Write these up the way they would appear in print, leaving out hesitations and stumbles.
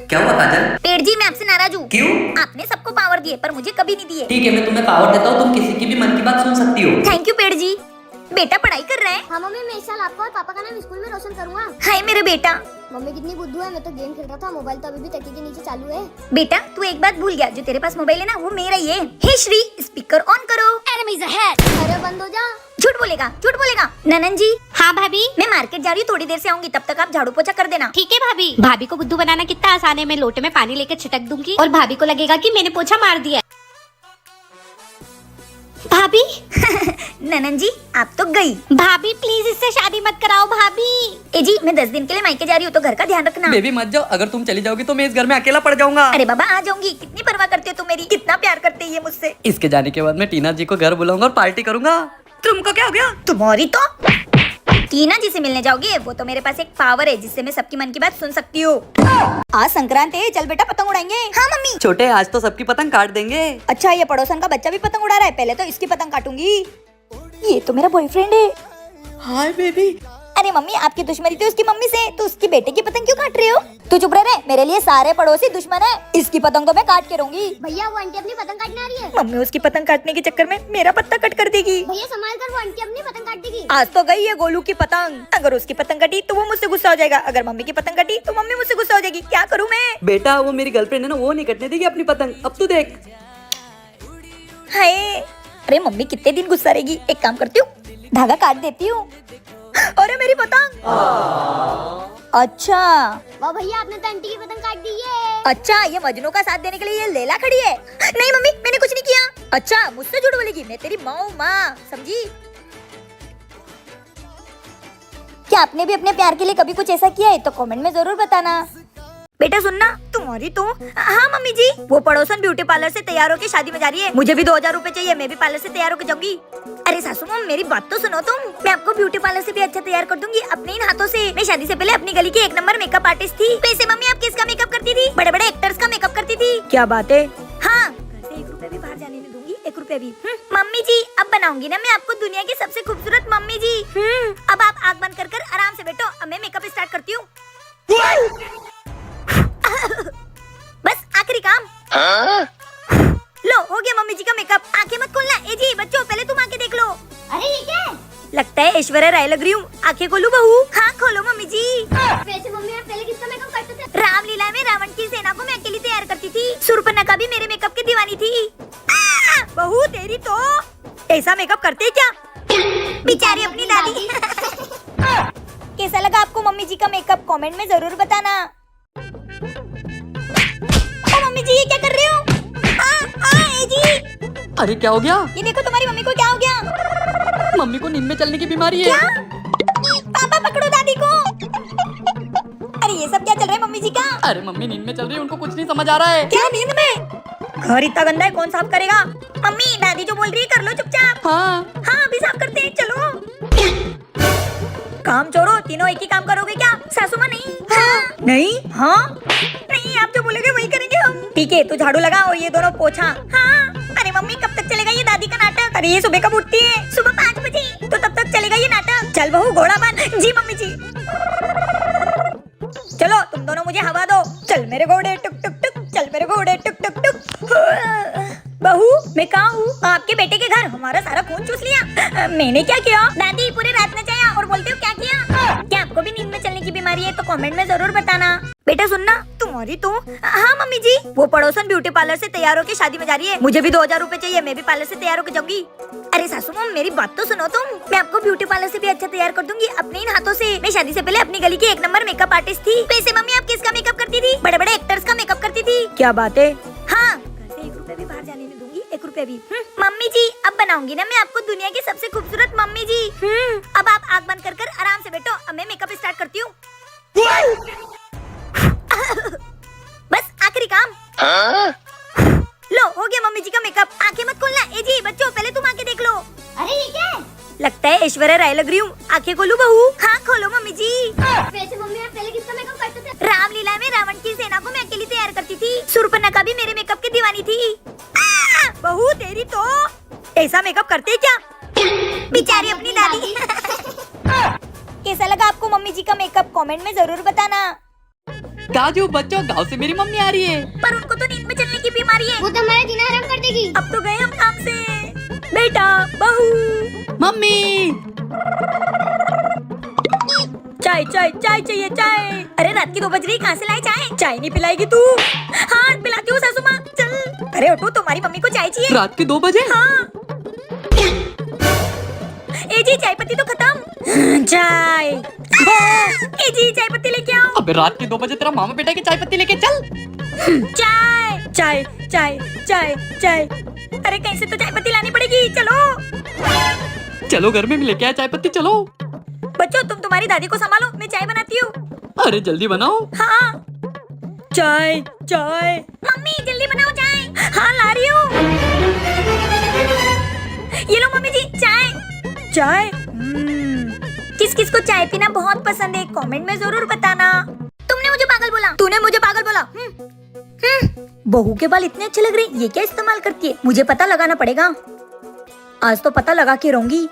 क्या हुआ काजल? पेड़ जी मैं आपसे नाराज हूँ। क्यों? आपने सबको पावर दिए पर मुझे कभी नहीं दिए। ठीक है मैं तुम्हें पावर देता हूँ, तुम किसी की भी मन की बात सुन सकती हो। थैंक यू पेड़ जी। बेटा पढ़ाई कर रहे हैं? हाँ मम्मी, मैं इस साल आपका और पापा का नाम स्कूल में रोशन करूंगा। हाय मेरे बेटा। मम्मी कितनी बुद्धू है, मैं तो गेम खेल रहा था, मोबाइल तो अभी भी तकिए के नीचे चालू है। बेटा तू एक बात भूल गया, जो तेरे पास मोबाइल है ना वो मेरा ही है। हे श्री स्पीकर ऑन करो। Enemies ahead. अरे बंद हो जा। झूठ बोलेगा, झूठ बोलेगा। ननन जी। हाँ भाभी। मैं मार्केट जा रही हूँ, थोड़ी देर से आऊंगी, तब तक आप झाड़ू पोछा कर देना। ठीक है भाभी। भाभी को बुद्धू बनाना कितना आसान है, मैं लोटे में पानी लेकर छिटक दूंगी और भाभी को लगेगा कि मैंने पोछा मार दिया। भाभी। ननन जी आप तो गई। भाभी प्लीज इससे शादी मत कराओ भाभी। ए जी मैं 10 दिन के लिए मायके जा रही हूँ, तो घर का ध्यान रखना। बेबी मत जाओ, अगर तुम चली जाओगी तो मैं इस घर में अकेला पड़ जाऊंगा। अरे बाबा आ जाऊंगी, कितनी परवाह करते हो तुम मेरी, कितना प्यार करते हैं ये मुझसे। इसके जाने के बाद मैं टीना जी को घर बुलाऊंगा और पार्टी करूंगा। तुमको क्या हो गया? तुम्हारी तो टीना जी से मिलने जाओगे, वो तो मेरे पास एक पावर है जिससे मैं सबकी मन की बात सुन सकती हूँ। आज संक्रांत है, चल बेटा पतंग उड़ाएंगे। हाँ मम्मी। छोटे आज तो सबकी पतंग काट देंगे। अच्छा ये पड़ोसन का बच्चा भी पतंग उड़ा रहा है, पहले तो इसकी पतंग काटूंगी। ये तो मेरा बॉयफ्रेंड है। Hi baby. अरे मम्मी आपकी दुश्मनी थी उसकी मम्मी से, तो उसकी बेटे की पतंग क्यों काट रहे हो? तू चुप रहे, मेरे लिए सारे पड़ोसी दुश्मन है। इसकी पतंग तो मैं काट के रहूंगी। भैया वो आंटी अपनी पतंग काटने आ रही है। मम्मी उसकी पतंग काटने के चक्कर में मेरा पत्ता कट कर देगी। भैया संभाल कर, वो आंटी अपनी पतंग काट देगी। आज तो गई है गोलू की पतंग। अगर उसकी पतंग कटी तो वो मुझसे गुस्सा हो जाएगा, अगर मम्मी की पतंग कटी तो मम्मी मुझसे गुस्सा हो जाएगी। क्या करूँ मैं? बेटा वो मेरी गर्लफ्रेंड है ना, वो नहीं कटने देगी अपनी पतंग। अब तू देख। हाय अरे मम्मी कितने दिन गुस्सा रहेगी। एक काम करती हूँ, धागा काट देती हूँ। अरे मेरी पतंग। अच्छा वाह भैया, आपने तो आंटी की पतंग काट दी है। अच्छा ये मजनू का साथ देने के लिए ये लैला खड़ी है। नहीं मम्मी मैंने कुछ नहीं किया। अच्छा मुझसे झूठ बोलेगी, मैं तेरी माँ हूँ, माँ समझी? क्या आपने भी अपने प्यार के लिए कभी कुछ ऐसा किया है तो कमेंट में जरूर बताना। बेटा सुनना, तुम्हारी तो। हाँ मम्मी जी, वो पड़ोसन ब्यूटी पार्लर से तैयार होकर शादी में जा रही है, मुझे भी 2000 रूपए चाहिए, मैं भी पार्लर से तैयार होकर जाऊंगी। अरे सासू माँ मेरी बात तो सुनो तुम, मैं आपको ब्यूटी पार्लर से भी अच्छा तैयार कर दूंगी अपने इन हाथों से। मैं शादी से पहले अपनी गली की 1 नंबर मेकअप आर्टिस्ट थी। वैसे मम्मी आप किसका मेकअप करती थी? बड़े बड़े एक्टर्स का मेकअप करती थी। क्या बात है? हाँ घर से 1 रुपए भी बाहर जाने नहीं दूंगी, 1 रुपए भी। मम्मी जी अब बनाऊंगी ना मैं आपको दुनिया की सबसे खूबसूरत मम्मी जी। अब आप आँख बंद कर आराम से बैठो, अब मैं मेकअप स्टार्ट करती हूँ। बस आखिरी काम। लो हो गया मम्मी जी का मेकअप। आंखें मत खोलना। ए जी बच्चों पहले तुम आंखें देख लो। अरे ये क्या है? लगता है ऐश्वर्या राय लग रही हूँ। आंखें खोलो बहू। हाँ खोलो मम्मी जी। वैसे मम्मी आप पहले किसका मेकअप करते थे? रामलीला में रावण की सेना को मैं अकेली तैयार करती थी। शूर्पणखा भी मेरे मेकअप की दीवानी थी। बहू तेरी तो ऐसा मेकअप करते क्या बेचारी अपनी दादी। कैसा लगा आपको मम्मी जी का मेकअप? कमेंट में जरूर बताना। ओ मम्मी जी ये क्या कर रहे हो? ए जी। अरे क्या हो गया? ये देखो तुम्हारी मम्मी को क्या हो गया। मम्मी को नींद में चलने की बीमारी है। क्या? पापा पकड़ो दादी को। अरे ये सब क्या चल रहा है मम्मी जी का? अरे मम्मी नींद में चल रही है, उनको कुछ नहीं समझ आ रहा है। क्या नींद में? घर इतना गंदा है, कौन साफ करेगा? मम्मी दादी जो बोल रही है कर लो चुपचाप। हाँ हाँ अभी साफ करते हैं, चलो। काम छोड़ो, तीनों एक ही काम करोगे क्या? सासू माँ नहीं। हाँ। नहीं हाँ नहीं, आप जो बोलोगे वही करेंगे हम। ठीक है तू झाड़ू लगा और ये दोनों पोछा। हाँ। अरे मम्मी कब तक चलेगा ये दादी का नाटक? अरे ये सुबह कब उठती है? सुबह 5 बजे, तो तब तक चलेगा ये नाटक। चल बहू घोड़ा बन। जी मम्मी जी। चलो तुम दोनों मुझे हवा दो। चल मेरे घोड़े टुक टुक टुक, चल मेरे घोड़े टुक टुक टुक। बहू मैं कहाँ हूँ? आपके बेटे के घर। हमारा सारा खून चूस लिया। मैंने क्या किया? दादी पूरी रात नचाया और बोलते हो क्या किया? क्या आपको भी नींद में चलने की बीमारी है? तो कमेंट में जरूर बताना। बेटा सुनना, तुम्हारी तो। हाँ मम्मी जी, वो पड़ोसन ब्यूटी पार्लर से तैयार होकर शादी में जा रही है, मुझे भी 2000 रूपए चाहिए, मैं भी पार्लर से तैयार होकर जाऊंगी। अरे सासू माँ मेरी बात तो सुनो तुम, मैं आपको ब्यूटी पार्लर से भी अच्छा तैयार कर दूंगी अपने इन हाथों से। मैं शादी से पहले अपनी गली की 1 नंबर मेकअप आर्टिस्ट थी। वैसे मम्मी आप किसका मेकअप करती थी? बड़े बड़े एक्टर्स का मेकअप करती थी। क्या बात है? हाँ घर से 1 रुपए भी बाहर जाने नहीं दूंगी, 1 रुपए भी। मम्मी जी अब बनाऊंगी ना मैं आपको दुनिया की सबसे खूबसूरत मम्मी जी। अब आप आँख बंद कर आराम से बैठो, अब मैं मेकअप स्टार्ट करती हूँ। बस आखिरी काम। लो हो गया मम्मी जी का मेकअप। आंखें मत खोलना। ए जी बच्चों पहले तुम आंखें देख लो। अरे ये क्या है? लगता है ऐश्वर्या राय लग रही हूँ। आंखें खोलो बहू। हाँ खोलो मम्मी जी। वैसे मम्मी आप पहले किसका मेकअप करते थे? रामलीला में रावण की सेना को मैं अकेली तैयार करती थी। शूर्पणखा भी मेरे मेकअप की दीवानी थी। बहू तेरी तो ऐसा मेकअप करते क्या बेचारी अपनी दादी। कैसा लगा आपको मम्मी जी का मेकअप? कमेंट में जरूर बताना। काजू बच्चों, गाँव से मेरी मम्मी आ रही है। पर उनको तो नींद में चलने की बीमारी है। वो तो हमारे दिन हराम कर देगी। अब तो गए हम काम से। बेटा, बहू, मम्मी चाय चाय चाय चाहिए चाय। अरे रात की 2 बज रही, कहाँ से लाई चाय? चाय नहीं पिलाएगी तू? हाँ पिलाती हूँ सासू माँ, चल। अरे उठो, तुम्हारी मम्मी को चाय चाहिए। रात के 2 बजे? हाँ। ए जी चाय पत्ती तो खत्म। चाय। ए जी चाय पत्ती लेके आओ। अबे रात के 2 बजे तेरा मामा बेटा की चाय पत्ती लेके चल। चाय चाय चाय चाय चाय। अरे कहीं से तो चाय पत्ती लानी पड़ेगी, चलो। चलो घर में भी लेके आए चाय पत्ती, चलो। बच्चों तुम तुम्हारी दादी को संभालो, मैं चाय बनाती हूँ। अरे जल्दी बनाओ। हाँ। चाय चाय। मम्मी जल्दी बनाओ चाय। हाँ ला रही हूँ। ये लो मम्मी जी चाय। चाय। किस किस को चाय पीना बहुत पसंद है, कमेंट में जरूर बताना। तुमने मुझे पागल बोला। तूने मुझे पागल बोला। बहू के बाल इतने अच्छे लग रहे, ये क्या इस्तेमाल करती है? मुझे पता लगाना पड़ेगा। आज तो पता लगा के रहूंगी।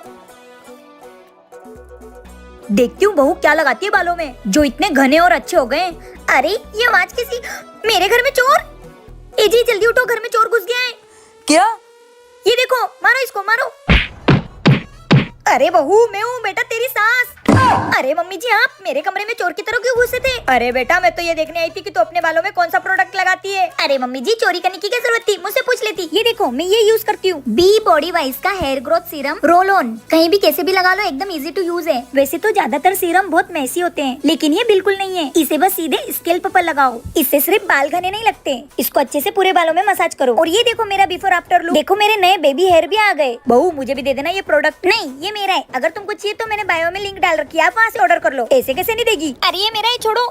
देखती हूँ बहू क्या लगाती है बालों में, जो इतने घने और अच्छे हो गए। अरे ये आवाज किसी, मेरे घर में चोर। ए जी जल्दी उठो, घर में चोर घुस गया है। क्या? ये देखो, मारो इसको, मारो। अरे बहू मैं हूँ बेटा, तेरी सास। अरे मम्मी जी आप मेरे कमरे में चोर की तरह क्यों घुसे थे? अरे बेटा मैं तो ये देखने आई थी कि तू अपने बालों में कौन सा प्रोडक्ट लगाती है। अरे मम्मी जी चोरी करने की क्या जरूरत थी, मुझसे पूछ लेती। ये देखो मैं ये यूज करती हूँ, बी बॉडी वाइज का hair growth serum roll on. कहीं भी कैसे भी लगा लो, एकदम इजी टू यूज है। वैसे तो ज्यादातर सीरम बहुत मैसी होते हैं, लेकिन ये बिल्कुल नहीं है। इसे बस सीधे स्कैल्प पर लगाओ, इससे सिर्फ बाल घने नहीं लगते। इसको अच्छे से पूरे बालों में मसाज करो। और ये देखो मेरा बिफोर आफ्टर लुक, देखो मेरे नए बेबी हेयर भी आ गए। बहू मुझे भी दे देना ये प्रोडक्ट। नहीं ये मेरा है, अगर तुमको चाहिए तो मैंने बायो में लिंक डाल रखी है, आप वहाँ से ऑर्डर कर लो। ऐसे कैसे नहीं देगी? अरे ये मेरा है, छोड़ो।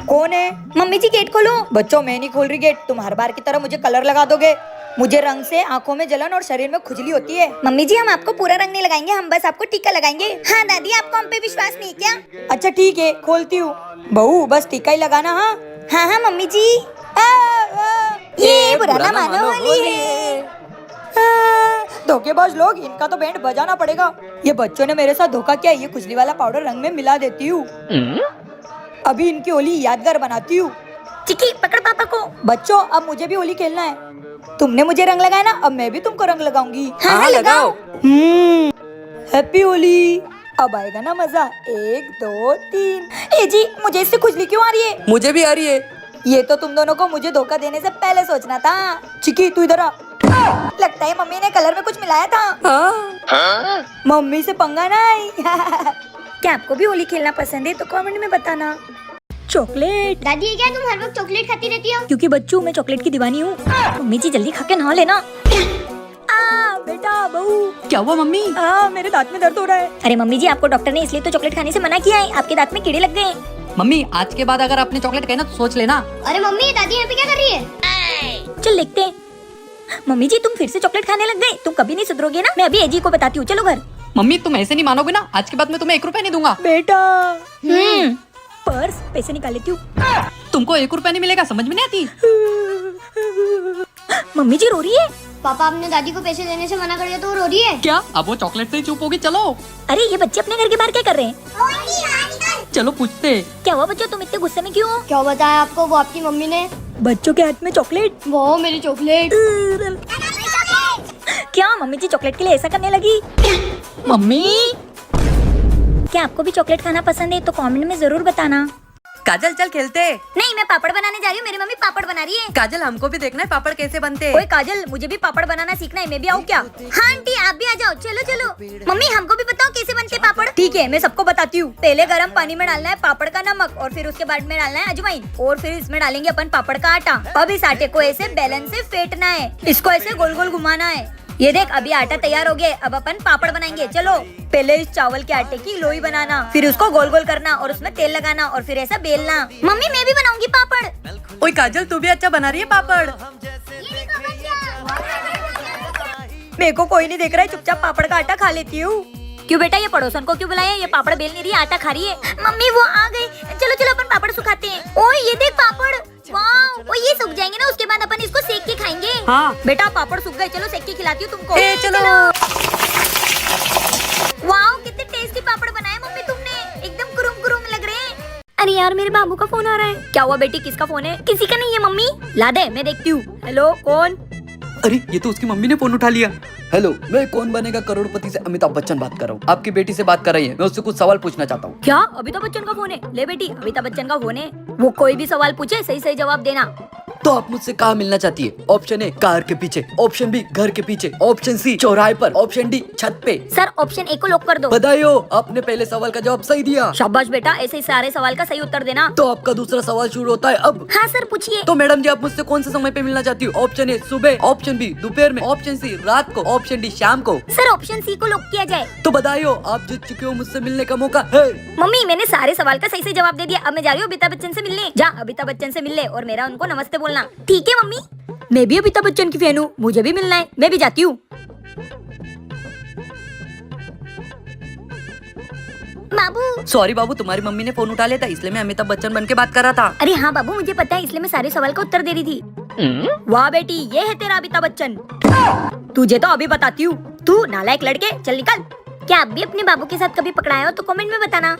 कौन है? मम्मी जी गेट खोलो। बच्चों मैं नहीं खोल रही गेट, तुम हर बार की तरह मुझे कलर लगा दोगे। मुझे रंग से आंखों में जलन और शरीर में खुजली होती है। मम्मी जी हम आपको पूरा रंग नहीं लगाएंगे, हम बस आपको टीका लगाएंगे। हाँ दादी आपको हम पे विश्वास नहीं क्या? अच्छा ठीक है खोलती हूँ। बहू बस टीका ही लगाना। हाँ हाँ हाँ मम्मी जी। ये बुरा ना मानो होली है। धोखेबाज लोग, इनका तो बैंड बजाना पड़ेगा। ये बच्चों ने मेरे साथ धोखा किया। ये खुजली वाला पाउडर रंग में मिला देती हूँ, अभी इनकी होली यादगार बनाती हूँ। चिकी पकड़ पापा को। बच्चों अब मुझे भी होली खेलना है। तुमने मुझे रंग लगाया ना, अब मैं भी तुमको रंग लगाऊंगी। हाँ लगाओ। हैप्पी होली। अब आएगा ना मजा। 1 2 3। ए जी मुझे इससे खुजली क्यों आ रही है? मुझे भी आ रही है। ये तो तुम दोनों को मुझे धोखा देने से पहले सोचना था। चिकी तू इधर आ। लगता है मम्मी ने कलर में कुछ मिलाया था। हाँ? मम्मी से पंगा नहीं। क्या आपको भी होली खेलना पसंद है तो कमेंट में बताना। चॉकलेट। दादी ये क्या तुम हर वक्त चॉकलेट खाती रहती हो? क्योंकि बच्चों मैं चॉकलेट की दीवानी हूँ। मम्मी जी जल्दी खा के नहा लेना। बेटा बहू। क्या हुआ मम्मी? मेरे दांत में दर्द हो रहा है। अरे मम्मी जी आपको डॉक्टर ने इसलिए तो चॉकलेट खाने से मना किया है, आपके दांत में कीड़े लग गए। मम्मी आज के बाद अगर आपने चॉकलेट कहे ना तो सोच लेना। अरे मम्मी दादी यहाँ पे क्या कर रही है? चल देखते हैं। मम्मी जी तुम फिर से चॉकलेट खाने लग गए, तुम कभी नहीं सुधरोगे ना। मैं अभी एजी को बताती हूँ, चलो घर। मम्मी तुम ऐसे नहीं मानोगे ना, आज के बाद मैं तुम्हें 1 रुपया नहीं दूंगा। बेटा पर्स पैसे निकाल लेती हूँ। तुमको 1 रुपया नहीं मिलेगा, समझ में नहीं आती। मम्मी जी रो रही है। पापा अपने दादी को पैसे देने से मना कर दिया तो वो रो रही है। क्या अब वो चॉकलेट से ही चुप होगी? चलो। अरे ये बच्चे अपने घर के बाहर क्या कर रहे हैं? चलो पूछते। क्या हुआ बच्चों, तुम इतने गुस्से में क्यों हो? क्या बताया आपको, वो आपकी मम्मी ने। बच्चों के हाथ में चॉकलेट। वो मेरी चॉकलेट। क्या मम्मी जी चॉकलेट के लिए ऐसा करने लगी? मम्मी क्या आपको भी चॉकलेट खाना पसंद है तो कमेंट में जरूर बताना। काजल चल खेलते। नहीं मैं पापड़ बनाने जा रही हूँ, मेरी मम्मी पापड़ बना रही है। काजल हमको भी देखना है पापड़ कैसे बनते। ओए काजल मुझे भी पापड़ बनाना सीखना है, मैं भी आऊँ क्या? हाँ आंटी आप भी आ जाओ, चलो चलो। मम्मी हमको भी बताओ कैसे बनते पापड़। ठीक है मैं सबको बताती हूँ। पहले गर्म पानी में डालना है पापड़ का नमक, और फिर उसके बाद में डालना है अजवाइन, और फिर इसमें डालेंगे अपन पापड़ का आटा। अब इस आटे को ऐसे बेलन से फेंटना है, इसको ऐसे गोल गोल घुमाना है। ये देख अभी आटा तैयार हो गया, अब अपन पापड़ बनाएंगे। चलो पहले इस चावल के आटे की लोई बनाना, फिर उसको गोल गोल करना और उसमें तेल लगाना और फिर ऐसा बेलना। मम्मी मैं भी बनाऊंगी पापड़। ओए काजल तू भी अच्छा बना रही है पापड़। मेरे को कोई नहीं देख रहा है, चुपचाप पापड़ का आटा खा लेती हूँ। क्यों बेटा ये पड़ोसन को क्यों बुलाया? ये पापड़ बेल नहीं रही, आटा खा रही है। मम्मी वो आ गई, चलो चलो अपन पापड़ सुखाते हैं। ओए ये देख पापड़, वाह ये सूख जाएंगे ना, उसके बाद अपन इसको सेक के खाएंगे। हाँ बेटा पापड़ सूख गए, चलो सेक के खिलाती हूँ तुमको। चलो। वाह कितने टेस्टी पापड़ बनाए मम्मी तुमने, एकदम कुरुम कुरुम लग रहे हैं। अरे यार मेरे बाबू का फोन आ रहा है। क्या हुआ बेटी, किसका फोन है? किसी का नहीं है मम्मी। ला दे, मैं देखती हूँ। हेलो, कौन? अरे ये तो उसकी मम्मी ने फोन उठा लिया। हेलो, मैं कौन बनेगा करोड़पति से अमिताभ बच्चन बात कर रहा हूँ। आपकी बेटी से बात कर रही है, मैं उससे कुछ सवाल पूछना चाहता हूँ। क्या अमिताभ बच्चन का फोन है? ले बेटी, अमिताभ बच्चन का फोन है। वो कोई भी सवाल पूछे सही सही जवाब देना। तो आप मुझसे कहाँ मिलना चाहती है? ऑप्शन ए कार के पीछे, ऑप्शन बी घर के पीछे, ऑप्शन सी चौराहे पर, ऑप्शन डी छत पे। सर ऑप्शन ए को लॉक कर दो। बधाई हो, आपने पहले सवाल का जवाब सही दिया। शाबाश बेटा, ऐसे ही सारे सवाल का सही उत्तर देना। तो आपका दूसरा सवाल शुरू होता है अब। हाँ सर पूछिए। तो मैडम जी, आप मुझसे कौन से समय पे मिलना चाहती हो? ऑप्शन ए सुबह, ऑप्शन बी दोपहर में, ऑप्शन सी रात को, ऑप्शन डी शाम को। सर ऑप्शन सी को लॉक किया जाए। तो बधाई हो, आप जीत चुके हो मुझसे मिलने का मौका है। मम्मी मैंने सारे सवाल का सही से जवाब दे दिया। अब मैं जा रही हूँ अमिताभ बच्चन से मिलने। जा अमिताभ बच्चन से मिल ले और मेरा उनको नमस्ते बोलना। ठीक है मम्मी। मैं भी अमिताभ बच्चन की फैन हूँ, मुझे भी मिलना है। मैं भी जाती हूँ। बाबू। सॉरी बाबू, तुम्हारी मम्मी ने फोन उठा लिया था, इसलिए मैं अमिताभ बच्चन बन के बात कर रहा था। अरे हाँ बाबू, मुझे पता है, इसलिए मैं सारे सवाल का उत्तर दे रही थी। वाह बेटी, ये है तेरा अमिताभ बच्चन। तुझे तो अभी बताती हूँ। तू नालायक लड़के, चल निकल। क्या आप भी अपने बाबू के साथ कभी पकड़ाए हो तो कमेंट में बताना।